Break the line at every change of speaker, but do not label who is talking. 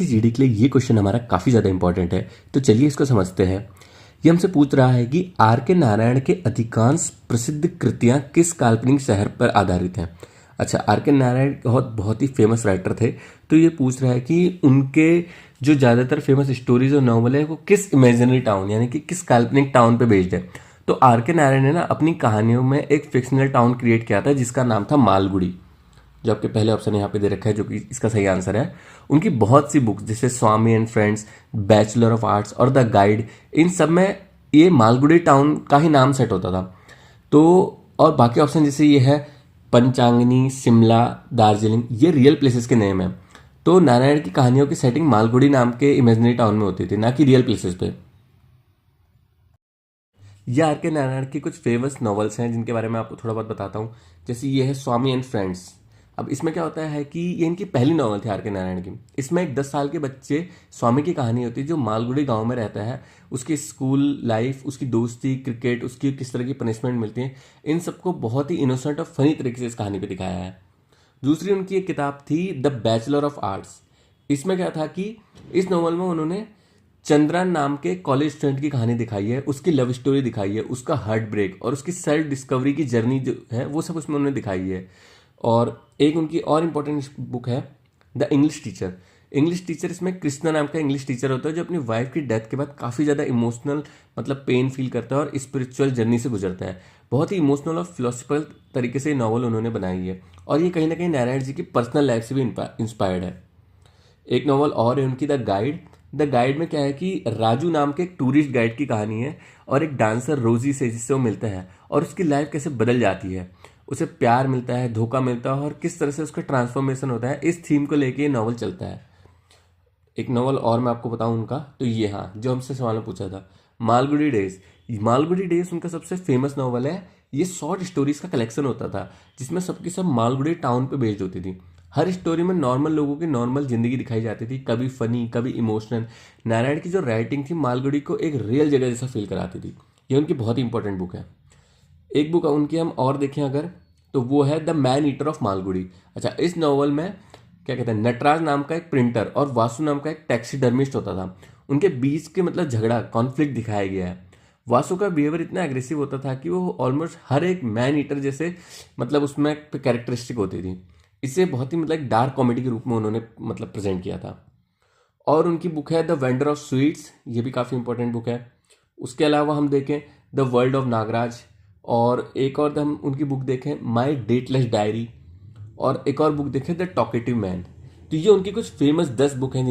UPSC GD के लिए ये क्वेश्चन हमारा काफ़ी ज़्यादा इंपॉर्टेंट है, तो चलिए इसको समझते हैं। ये हमसे पूछ रहा है कि आर के नारायण के अधिकांश प्रसिद्ध कृतियां किस काल्पनिक शहर पर आधारित हैं। अच्छा, आर के नारायण बहुत ही फेमस राइटर थे, तो ये पूछ रहा है कि उनके जो ज़्यादातर फेमस स्टोरीज और नॉवल है वो किस इमेजिनरी टाउन यानी कि किस काल्पनिक टाउन पे बेस्ड है। तो आर के नारायण ने ना अपनी कहानियों में एक फिक्शनल टाउन क्रिएट किया था जिसका नाम था मालगुडी, जो आपके पहले ऑप्शन यहाँ पे दे रखा है, जो कि इसका सही आंसर है। उनकी बहुत सी बुक्स जैसे Swami and friends, bachelor of arts और द गाइड, इन सब में ये मालगुडी टाउन का ही नाम सेट होता था। तो और बाकी ऑप्शन जैसे ये है पंचांगनी, शिमला, दार्जिलिंग, ये रियल प्लेसेस के नेम है। तो नारायण की कहानियों की सेटिंग मालगुडी नाम के इमेजिनरी टाउन में होती थी, ना कि रियल प्लेसेस पे। ये आर के नारायण की कुछ फेमस नॉवेल्स हैं जिनके बारे में आपको थोड़ा बहुत बताता हूँ। जैसे ये है स्वामी एंड फ्रेंड्स। अब इसमें क्या होता है कि ये इनकी पहली नॉवल थी आर के नारायण की। इसमें एक 10 साल के बच्चे स्वामी की कहानी होती है जो मालगुडी गांव में रहता है। उसकी स्कूल लाइफ, उसकी दोस्ती, क्रिकेट, उसकी किस तरह की पनिशमेंट मिलती है, इन सबको बहुत ही इनोसेंट और फनी तरीके से इस कहानी पे दिखाया है। दूसरी उनकी एक किताब थी द बैचलर ऑफ आर्ट्स। इसमें क्या था कि इस नॉवल में उन्होंने चंद्रन नाम के कॉलेज स्टूडेंट की कहानी दिखाई है, उसकी लव स्टोरी दिखाई है, उसका हार्ट ब्रेक और उसकी सेल्फ डिस्कवरी की जर्नी जो है वो सब उसमें उन्होंने दिखाई है। और एक उनकी और इम्पोर्टेंट बुक है the English teacher. English teacher, इसमें कृष्णा नाम का इंग्लिश टीचर होता है जो अपनी वाइफ की डेथ के बाद काफ़ी ज़्यादा इमोशनल मतलब पेन फील करता है और स्पिरिचुअल जर्नी से गुजरता है। बहुत ही इमोशनल और फिलोसफिकल तरीके से ये नॉवल उन्होंने बनाई है और ये कहीं ना कहीं नारायण जी की पर्सनल लाइफ से भी इंस्पायर्ड है। एक नॉवल और है उनकी द गाइड। द गाइड में क्या है कि राजू नाम के एक टूरिस्ट गाइड की कहानी है और एक डांसर रोजी से जिससे वो मिलता है और उसकी लाइफ कैसे बदल जाती है, उसे प्यार मिलता है, धोखा मिलता है और किस तरह से उसका ट्रांसफॉर्मेशन होता है। इस थीम को लेके ये नॉवल चलता है। एक नॉवल और मैं आपको बताऊं उनका, तो ये हाँ जो हमसे सवाल में पूछा था, मालगुडी डेज। मालगुडी डेज उनका सबसे फेमस नॉवल है। ये शॉर्ट स्टोरीज का कलेक्शन होता था जिसमें सबकी सब मालगुडी टाउन पे बेस्ड होती थी। हर स्टोरी में नॉर्मल लोगों की नॉर्मल जिंदगी दिखाई जाती थी, कभी फनी कभी इमोशनल। नारायण की जो राइटिंग थी मालगुडी को एक रियल जगह जैसा फील कराती थी। ये उनकी बहुत ही इंपॉर्टेंट बुक है। एक बुक उनकी हम और देखें अगर, तो वो है the man eater of Malgudi. अच्छा, इस नॉवल में क्या कहते हैं, नटराज नाम का एक प्रिंटर और वासु नाम का एक टैक्सीडर्मिस्ट होता था। उनके बीच के मतलब झगड़ा, कॉन्फ्लिक्ट दिखाया गया है। वासु का बिहेवियर इतना एग्रेसिव होता था कि वो ऑलमोस्ट हर एक मैन ईटर जैसे मतलब उसमें कैरेक्टरिस्टिक होती थी। इसे बहुत ही मतलब डार्क कॉमेडी के रूप में उन्होंने मतलब प्रेजेंट किया था। और उनकी बुक है द वेंडर ऑफ स्वीट्स, ये भी काफ़ी इंपॉर्टेंट बुक है। उसके अलावा हम देखें द वर्ल्ड ऑफ नागराज, और एक और हम उनकी बुक देखें माई डेटलेस डायरी, और एक और बुक देखें द टॉकेटिव मैन। तो ये उनकी कुछ फेमस 10 बुक हैं